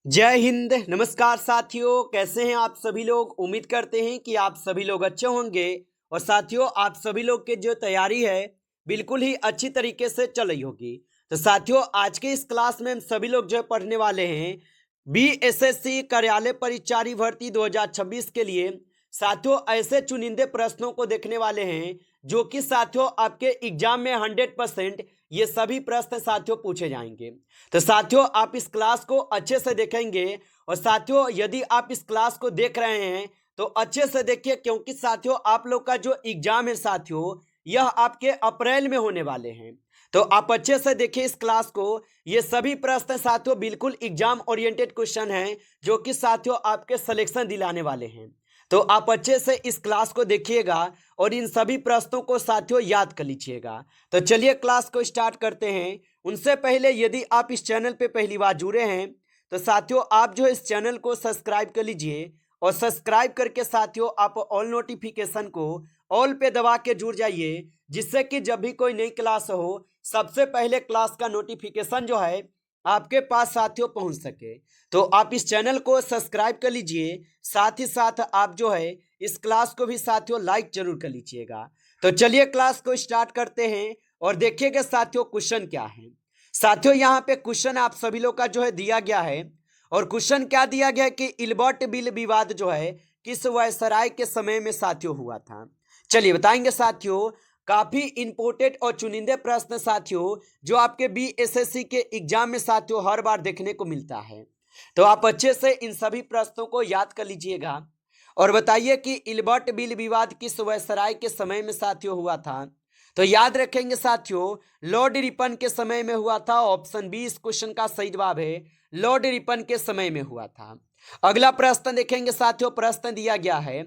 जय हिंद। नमस्कार साथियों, कैसे हैं आप सभी लोग। उम्मीद करते हैं कि आप सभी लोग अच्छे होंगे। और साथियों, आप सभी लोग की जो तैयारी है बिल्कुल ही अच्छी तरीके से चल रही होगी। तो साथियों, आज के इस क्लास में हम सभी लोग जो है पढ़ने वाले हैं बीएसएससी कार्यालय परिचारी भर्ती 2026 के लिए। साथियों, ऐसे चुनिंदे प्रश्नों को देखने वाले हैं जो कि साथियों आपके एग्जाम में 100% ये सभी प्रश्न साथियों पूछे जाएंगे। तो साथियों, आप इस क्लास को अच्छे से देखेंगे। और साथियों, यदि आप इस क्लास को देख रहे हैं तो अच्छे से देखिए, क्योंकि साथियों आप लोग का जो एग्जाम है साथियों यह आपके अप्रैल में होने वाले हैं। तो आप अच्छे से देखिए इस क्लास को। ये सभी प्रश्न साथियों बिल्कुल एग्जाम ओरिएंटेड क्वेश्चन हैं जो कि साथियों आपके सिलेक्शन दिलाने वाले हैं। तो आप अच्छे से इस क्लास को देखिएगा और इन सभी प्रश्नों को साथियों याद कर लीजिएगा। तो चलिए क्लास को स्टार्ट करते हैं। उनसे पहले यदि आप इस चैनल पे पहली बार जुड़े हैं तो साथियों आप जो इस चैनल को सब्सक्राइब कर लीजिए। और सब्सक्राइब करके साथियों आप ऑल नोटिफिकेशन को ऑल पे दबा के जुड़ जाइए, जिससे कि जब भी कोई नई क्लास हो सबसे पहले क्लास का नोटिफिकेशन जो है आपके पास साथियों पहुंच सके। तो आप इस चैनल को सब्सक्राइब कर लीजिए, साथ ही साथ आप जो है इस क्लास को भी साथियों लाइक जरूर कर लीजिएगा। तो चलिए क्लास को स्टार्ट करते हैं और देखिएगा साथियों क्वेश्चन क्या है। साथियों, यहाँ पे क्वेश्चन आप सभी लोग का जो है दिया गया है। और क्वेश्चन क्या दिया गया है कि इल्बर्ट बिल विवाद जो है किस वायसराय के समय में साथियों हुआ था। चलिए बताएंगे साथियों। काफी इंपोर्टेंट और चुनिंदे प्रश्न साथियों जो आपके बीएसएससी के एग्जाम में साथियों हर बार देखने को मिलता है। तो आप अच्छे से इन सभी प्रश्नों को याद कर लीजिएगा और बताइए कि इल्बर्ट बिल विवाद किस वायसराय के समय में साथियों हुआ था। तो याद रखेंगे साथियों, लॉर्ड रिपन के समय में हुआ था। ऑप्शन बी इस क्वेश्चन का सही जवाब है, लॉर्ड रिपन के समय में हुआ था। अगला प्रश्न देखेंगे साथियों। प्रश्न दिया गया है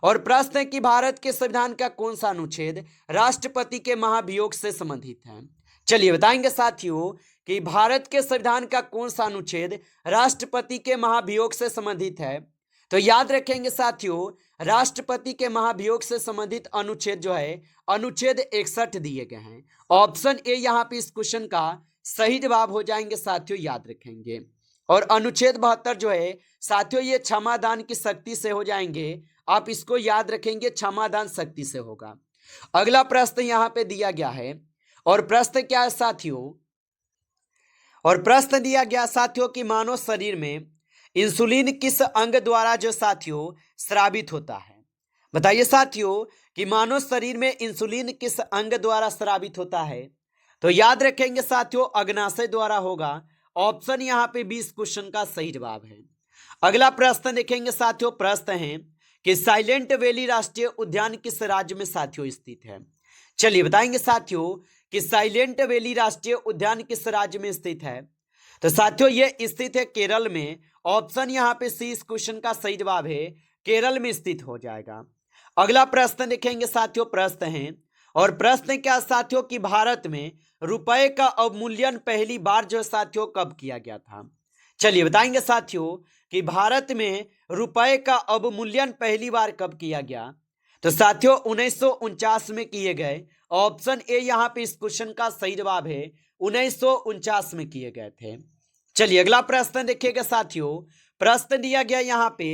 और प्रश्न है कि भारत के संविधान का कौन सा अनुच्छेद राष्ट्रपति के महाभियोग से संबंधित है। चलिए बताएंगे साथियों कि भारत के संविधान का कौन सा अनुच्छेद राष्ट्रपति के महाभियोग से संबंधित है। तो याद रखेंगे साथियों, राष्ट्रपति के महाभियोग से संबंधित अनुच्छेद जो है अनुच्छेद 61 दिए गए हैं। ऑप्शन ए यहाँ पे इस क्वेश्चन का सही जवाब हो जाएंगे साथियों, याद रखेंगे। और अनुच्छेद 72 जो है साथियों ये क्षमादान की शक्ति से हो जाएंगे। आप इसको याद रखेंगे, क्षमादान शक्ति से होगा। अगला प्रश्न यहाँ पे दिया गया है और प्रश्न क्या है साथियों। और प्रश्न दिया गया साथियों कि मानव शरीर में इंसुलिन किस अंग द्वारा जो साथियों स्रावित होता है। बताइए साथियों कि मानव शरीर में इंसुलिन किस अंग द्वारा स्रावित होता है। तो याद रखेंगे साथियों अग्नाशय द्वारा होगा। ऑप्शन यहाँ पे 20 क्वेश्चन का सही जवाब है। अगला प्रश्न देखेंगे साथियों। प्रश्न है कि साइलेंट वैली राष्ट्रीय उद्यान किस राज्य में साथियों स्थित है। चलिए बताएंगे साथियों कि साइलेंट वैली राष्ट्रीय उद्यान किस राज्य में स्थित है। तो साथियों ये स्थित है केरल में। ऑप्शन यहाँ पे सी इस क्वेश्चन का सही जवाब है, केरल में स्थित हो जाएगा। अगला प्रश्न देखेंगे साथियों। प्रश्न है और प्रश्न क्या साथियों कि भारत में रुपए का अवमूल्यन पहली बार जो साथियों कब किया गया था। चलिए बताएंगे साथियों कि भारत में रुपए का अवमूल्यन पहली बार कब किया गया। तो साथियों 1949 में किए गए। ऑप्शन ए यहाँ पे इस क्वेश्चन का सही जवाब है, 1949 में किए गए थे। चलिए अगला प्रश्न देखिएगा साथियों। प्रश्न दिया गया यहाँ पे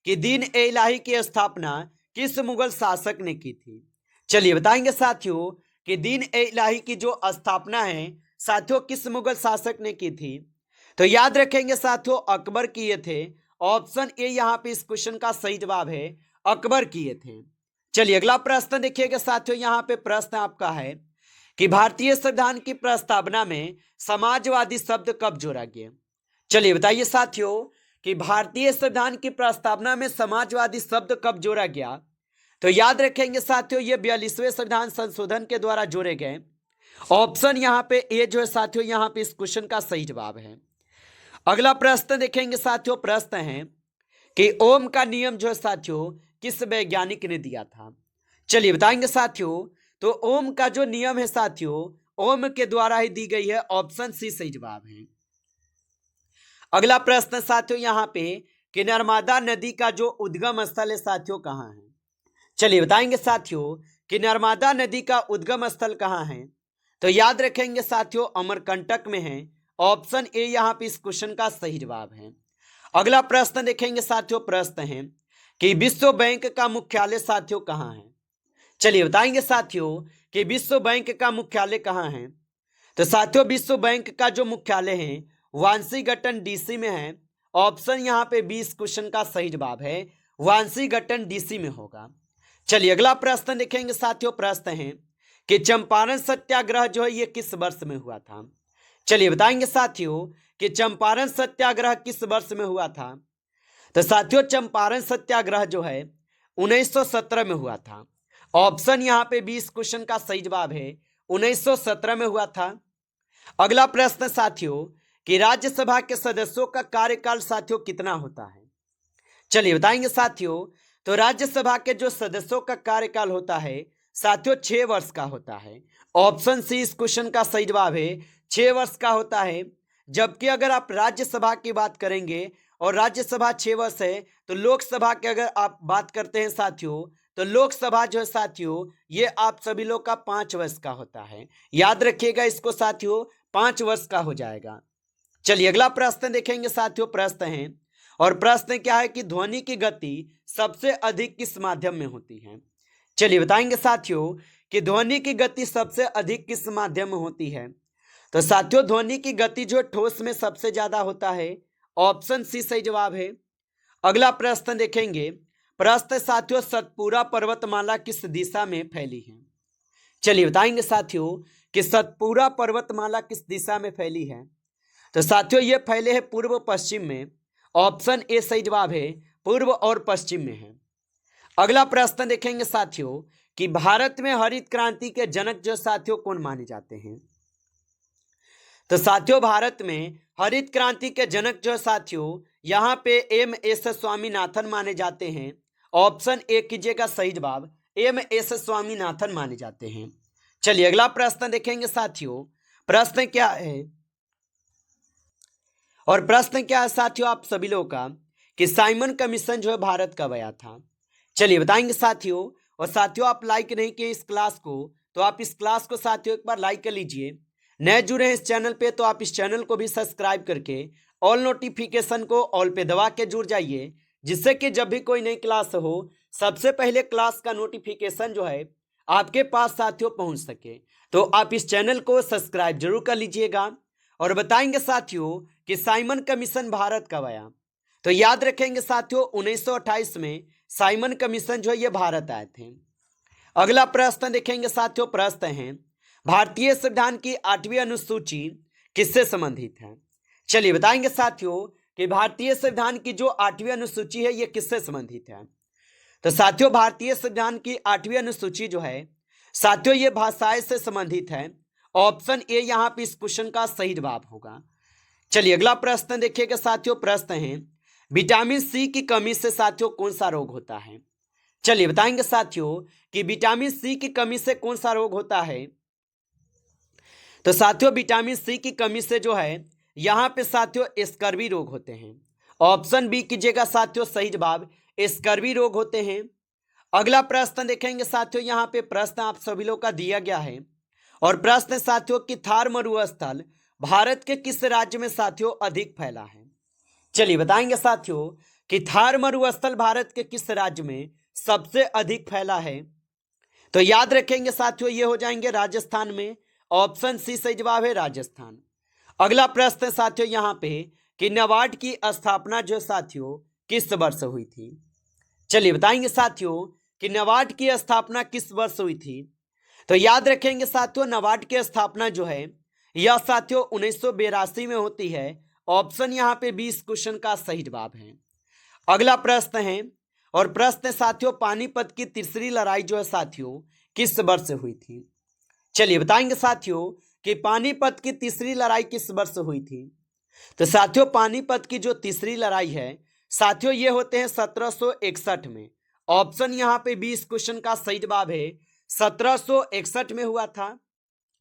कि दीन ए इलाही की स्थापना किस मुगल शासक ने की थी। चलिए बताएंगे साथियों कि दीन ए इलाही की जो स्थापना है साथियों किस मुगल शासक ने की थी। तो याद रखेंगे साथियों अकबर किए थे। ऑप्शन ए यहाँ पे इस क्वेश्चन का सही जवाब है, अकबर किए थे। चलिए अगला प्रश्न देखिएगा साथियों। यहाँ पे प्रश्न आपका है कि भारतीय संविधान की प्रस्तावना में समाजवादी शब्द कब जोड़ा गया। चलिए बताइए साथियों कि भारतीय संविधान की प्रस्तावना में समाजवादी शब्द कब जोड़ा गया। तो याद रखेंगे साथियों ये 42वें संविधान संशोधन के द्वारा जोड़े गए। ऑप्शन यहाँ पे ए जो है साथियों यहाँ पे इस क्वेश्चन का सही जवाब है। अगला प्रश्न देखेंगे साथियों। प्रश्न है कि ओम का नियम जो है साथियों किस वैज्ञानिक ने दिया था। चलिए बताएंगे साथियों तो ओम का जो नियम है साथियों ओम के द्वारा ही दी गई है। ऑप्शन सी सही जवाब है। अगला प्रश्न साथियों यहाँ पे कि नर्मदा नदी का जो उद्गम स्थल है साथियों कहाँ है। चलिए बताएंगे साथियों कि नर्मदा नदी का उद्गम स्थल कहाँ है। तो याद रखेंगे साथियों अमरकंटक में है। ऑप्शन ए यहाँ पे इस क्वेश्चन का सही जवाब है। अगला प्रश्न देखेंगे साथियों, प्रश्न है कि विश्व बैंक का मुख्यालय साथियों कहाँ है। चलिए बताएंगे साथियों कि विश्व बैंक का मुख्यालय कहाँ है। तो साथियों विश्व बैंक का जो मुख्यालय है वाशिंगटन डीसी में है। ऑप्शन यहाँ पे 20 क्वेश्चन का सही जवाब है वाशिंगटन डीसी में होगा। चलिए अगला प्रश्न देखेंगे साथियों, प्रश्न है कि चंपारण सत्याग्रह जो है ये किस वर्ष में हुआ था। चलिए बताएंगे साथियों कि चंपारण सत्याग्रह किस वर्ष में हुआ था। तो साथियों चंपारण सत्याग्रह जो है 1917 में हुआ था। ऑप्शन यहाँ पे 20 क्वेश्चन का सही जवाब है 1917 में हुआ था। अगला प्रश्न साथियों कि राज्यसभा के सदस्यों का कार्यकाल साथियों कितना होता है। चलिए बताएंगे साथियों, तो राज्यसभा के जो सदस्यों का कार्यकाल होता है साथियों 6 वर्ष का होता है। ऑप्शन सी इस क्वेश्चन का सही जवाब है 6 वर्ष का होता है। जबकि अगर आप राज्यसभा की बात करेंगे और राज्यसभा 6 वर्ष है, तो लोकसभा की अगर आप बात करते हैं साथियों, तो लोकसभा जो है साथियों ये आप सभी लोग का 5 वर्ष का होता है। याद रखिएगा इसको साथियों, 5 वर्ष का हो जाएगा। चलिए अगला प्रश्न देखेंगे साथियों, प्रश्न है और प्रश्न क्या है कि ध्वनि की गति सबसे अधिक किस माध्यम में होती है। चलिए बताएंगे साथियों कि ध्वनि की गति सबसे अधिक किस माध्यम में होती है। तो साथियों ध्वनि की गति जो ठोस में सबसे ज्यादा होता है। ऑप्शन सी सही जवाब है। अगला प्रश्न देखेंगे, प्रश्न साथियों सतपुरा पर्वतमाला किस दिशा में फैली है। चलिए बताएंगे साथियों कि सतपुरा पर्वतमाला किस दिशा में फैली है। तो साथियों ये फैले हैं पूर्व पश्चिम में। ऑप्शन ए सही जवाब है, पूर्व और पश्चिम में है। अगला प्रश्न देखेंगे साथियों कि भारत में हरित क्रांति के जनक जो साथियों कौन माने जाते हैं। तो साथियों भारत में हरित क्रांति के जनक जो साथियों यहाँ पे एम.एस. स्वामीनाथन माने जाते हैं। ऑप्शन ए कीजिएगा सही जवाब, एम.एस. स्वामीनाथन माने जाते हैं। चलिए अगला प्रश्न देखेंगे साथियों, प्रश्न क्या है और प्रश्न क्या है साथियों आप सभी लोगों का कि साइमन कमीशन जो है भारत कब आया था। चलिए बताएंगे साथियों, और साथियों आप लाइक नहीं किए इस क्लास को, तो आप इस क्लास को साथियों एक बार लाइक कर लीजिए। नए जुड़े हैं इस चैनल पे तो आप इस चैनल को भी सब्सक्राइब करके ऑल नोटिफिकेशन को ऑल पे दबा के जुड़ जाइए, जिससे कि जब भी कोई नई क्लास हो सबसे पहले क्लास का नोटिफिकेशन जो है आपके पास साथियों पहुंच सके। तो आप इस चैनल को सब्सक्राइब जरूर कर लीजिएगा। और बताएंगे साथियों कि साइमन कमीशन भारत कब आया। तो याद रखेंगे साथियों 1928 में साइमन कमीशन जो है ये भारत आए थे। अगला प्रश्न देखेंगे साथियों, प्रश्न है भारतीय संविधान की 8वीं अनुसूची किससे संबंधित है। चलिए बताएंगे साथियों कि भारतीय संविधान की जो 8वीं अनुसूची है ये किससे संबंधित है। तो साथियों भारतीय संविधान की 8वीं अनुसूची जो है साथियों ये भाषाएं से संबंधित है। ऑप्शन ए यहाँ पे इस क्वेश्चन का सही जवाब होगा। चलिए अगला प्रश्न देखिएगा साथियों, प्रश्न है विटामिन सी की कमी से साथियों कौन सा रोग होता है। चलिए बताएंगे साथियों कि विटामिन सी की कमी से कौन सा रोग होता है। तो साथियों विटामिन सी की कमी से जो है यहाँ पे साथियों स्कर्वी रोग होते हैं। ऑप्शन बी कीजिएगा साथियों सही जवाब, स्कर्वी रोग होते हैं। अगला प्रश्न देखेंगे साथियों, यहाँ पे प्रश्न आप सभी लोग का दिया गया है और प्रश्न साथियों कि थार मरुस्थल भारत के किस राज्य में साथियों अधिक फैला है। चलिए बताएंगे साथियों कि थार मरुस्थल भारत के किस राज्य में सबसे अधिक फैला है। तो याद रखेंगे साथियों ये हो जाएंगे राजस्थान में। ऑप्शन सी सही जवाब है, राजस्थान। अगला प्रश्न साथियों यहाँ पे कि नाबार्ड की स्थापना जो साथियों किस वर्ष हुई थी। चलिए बताएंगे साथियों कि नाबार्ड की स्थापना किस वर्ष हुई थी। तो याद रखेंगे साथियों नाबार्ड की स्थापना जो है यह साथियों 1982 में होती है। ऑप्शन यहाँ पे 20 क्वेश्चन का सही जवाब है। अगला प्रश्न है और प्रश्न साथियों पानीपत की तीसरी लड़ाई जो है साथियों किस वर्ष हुई थी। चलिए बताएंगे साथियों कि पानीपत की तीसरी लड़ाई किस वर्ष हुई थी। तो साथियों पानीपत की जो तीसरी लड़ाई है साथियों ये होते हैं 1761 में। ऑप्शन यहाँ पे 20 क्वेश्चन का सही जवाब है, 1761 में हुआ था।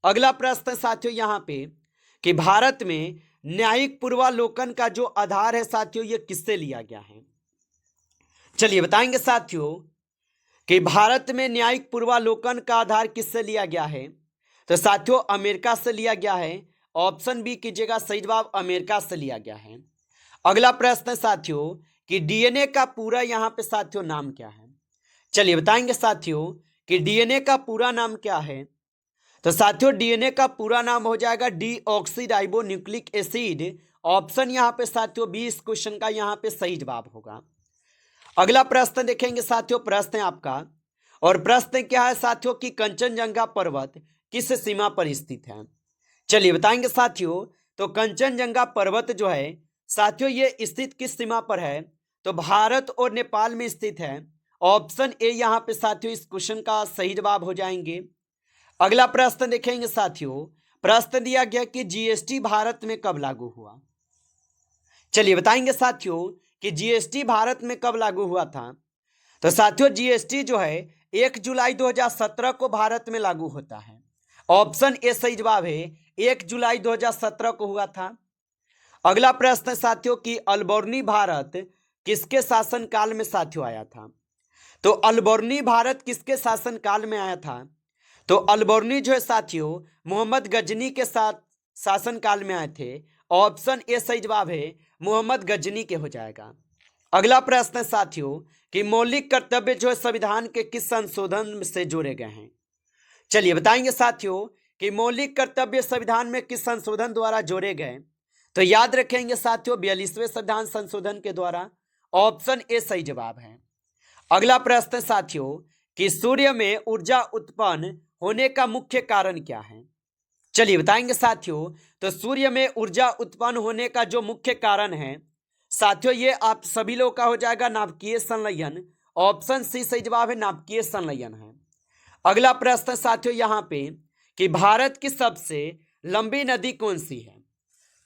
अगला प्रश्न साथियों यहाँ पे कि भारत में न्यायिक पूर्वालोकन का जो आधार है साथियों ये किससे लिया गया है। चलिए बताएंगे साथियों कि भारत में न्यायिक पूर्वालोकन का आधार किससे लिया गया है। तो साथियों अमेरिका से लिया गया है। ऑप्शन बी कीजिएगा सही जवाब, अमेरिका से लिया गया है। अगला प्रश्न है साथियों कि डीएनए का पूरा यहाँ पे साथियों नाम क्या है। चलिए बताएंगे साथियों कि डीएनए का पूरा नाम क्या है। तो साथियों डीएनए का पूरा नाम हो जाएगा डीऑक्सीराइबो न्यूक्लिक एसिड। ऑप्शन यहाँ पे साथियों 20 क्वेश्चन का यहाँ पे सही जवाब होगा। अगला प्रश्न देखेंगे साथियों, प्रश्न है आपका, और प्रश्न क्या है साथियों कि कंचनजंगा पर्वत किस सीमा पर स्थित है। चलिए बताएंगे साथियों, तो कंचनजंगा पर्वत जो है साथियों ये स्थित किस सीमा पर है, तो भारत और नेपाल में स्थित है। ऑप्शन ए यहाँ पे साथियों इस क्वेश्चन का सही जवाब हो जाएंगे। अगला प्रश्न देखेंगे साथियों, प्रश्न दिया गया कि जीएसटी भारत में कब लागू हुआ। चलिए बताएंगे साथियों कि जीएसटी भारत में कब लागू हुआ था। तो साथियों जीएसटी जो है 1 जुलाई 2017 को भारत में लागू होता है। ऑप्शन ए सही जवाब है, 1 जुलाई 2017 को हुआ था। अगला प्रश्न साथियों कि अल्बर्नी भारत किसके शासनकाल में साथियों आया था। तो अल्बर्नी भारत किसके शासनकाल में आया था, तो अल्बर्नी जो है साथियों मोहम्मद गजनी के साथ शासनकाल में आए थे। ऑप्शन ए सही जवाब है, मोहम्मद गजनी के हो जाएगा। अगला प्रश्न साथियों कि मौलिक कर्तव्य जो है संविधान के किस संशोधन से जोड़े गए हैं। चलिए बताएंगे साथियों कि मौलिक कर्तव्य संविधान में किस संशोधन द्वारा जोड़े गए। तो याद रखेंगे साथियों 42वें संविधान संशोधन के द्वारा। ऑप्शन ए सही जवाब है। अगला प्रश्न साथियों कि सूर्य में ऊर्जा उत्पन्न होने का मुख्य कारण क्या है। चलिए बताएंगे साथियों, तो सूर्य में ऊर्जा उत्पन्न होने का जो मुख्य कारण है साथियों ये आप सभी लोग का हो जाएगा नाभिकीय संलयन। ऑप्शन सी सही जवाब है, नाभिकीय संलयन है। अगला प्रश्न साथियों यहाँ पे कि भारत की सबसे लंबी नदी कौन सी है।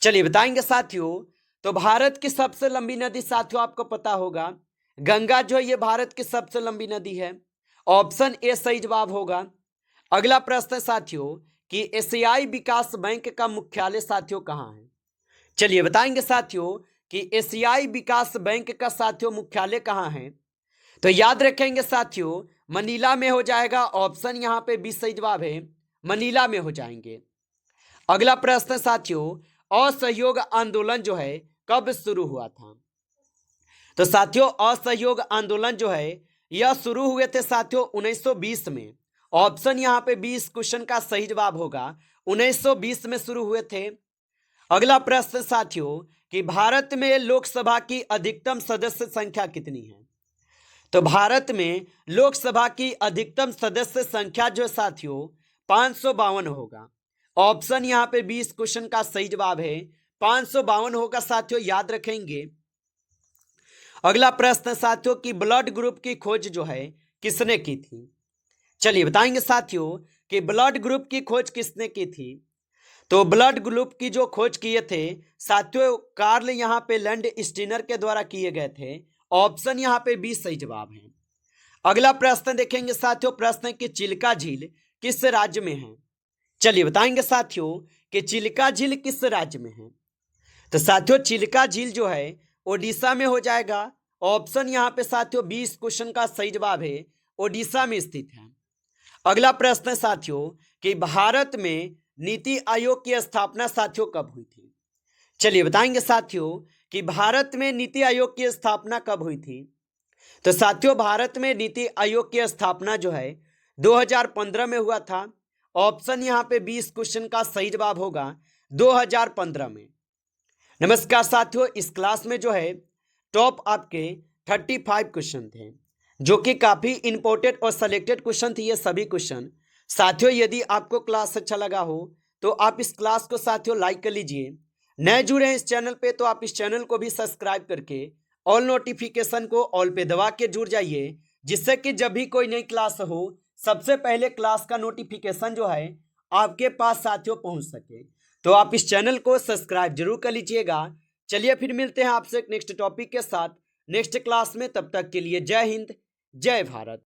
चलिए बताएंगे साथियों, तो भारत की सबसे लंबी नदी साथियों आपको पता होगा गंगा जो है ये भारत की सबसे लंबी नदी है। ऑप्शन ए सही जवाब होगा। अगला प्रश्न साथियों कि एशियाई विकास बैंक का मुख्यालय साथियों कहाँ है। चलिए बताएंगे साथियों कि एशियाई विकास बैंक का साथियों मुख्यालय कहाँ है। तो याद रखेंगे साथियों मनीला में हो जाएगा। ऑप्शन यहाँ पे 20 सही जवाब है, मनीला में हो जाएंगे। अगला प्रश्न साथियों असहयोग आंदोलन जो है कब शुरू हुआ था। तो साथियों असहयोग आंदोलन जो है यह शुरू हुए थे साथियों 1920 में। ऑप्शन यहाँ पे 20 क्वेश्चन का सही जवाब होगा, 1920 में शुरू हुए थे। अगला प्रश्न साथियों कि भारत में लोकसभा की अधिकतम सदस्य संख्या कितनी है। तो भारत में लोकसभा की अधिकतम सदस्य संख्या जो साथियों 552 होगा। ऑप्शन यहाँ पे 20 क्वेश्चन का सही जवाब है, 552 होगा साथियों, याद रखेंगे। अगला प्रश्न साथियों कि ब्लड ग्रुप की खोज जो है किसने की थी। चलिए बताएंगे साथियों कि ब्लड ग्रुप की खोज किसने की थी। तो ब्लड ग्रुप की जो खोज किए थे साथियों कार्ल यहाँ पे लैंड स्टीनर के द्वारा किए गए थे। ऑप्शन यहाँ पे 20 सही जवाब है। अगला प्रश्न देखेंगे साथियों, प्रश्न कि चिल्का झील किस राज्य में है। चलिए बताएंगे साथियों कि चिल्का झील किस राज्य में है। तो साथियों चिल्का झील जो है ओडिशा में हो जाएगा। ऑप्शन यहाँ पे साथियों 20 क्वेश्चन का सही जवाब है, ओडिशा में स्थित है। अगला प्रश्न साथियों कि भारत में नीति आयोग की स्थापना साथियों कब हुई थी। चलिए बताएंगे साथियों कि भारत में नीति आयोग की स्थापना कब हुई थी। तो साथियों भारत में नीति आयोग की स्थापना जो है 2015 में हुआ था। ऑप्शन यहाँ पे 20 क्वेश्चन का सही जवाब होगा 2015 में। नमस्कार साथियों, इस क्लास में जो है टॉप आपके 35 क्वेश्चन थे जो कि काफ़ी इंपॉर्टेंट और सेलेक्टेड क्वेश्चन थे ये सभी क्वेश्चन। साथियों यदि आपको क्लास अच्छा लगा हो तो आप इस क्लास को साथियों लाइक कर लीजिए। नए जुड़े हैं इस चैनल पे तो आप इस चैनल को भी सब्सक्राइब करके ऑल नोटिफिकेशन को ऑल पे दबा के जुड़ जाइए, जिससे कि जब भी कोई नई क्लास हो सबसे पहले क्लास का नोटिफिकेशन जो है आपके पास साथियों पहुंच सके। तो आप इस चैनल को सब्सक्राइब जरूर कर लीजिएगा। चलिए फिर मिलते हैं आपसे एक नेक्स्ट टॉपिक के साथ नेक्स्ट क्लास में। तब तक के लिए जय हिंद, जय भारत।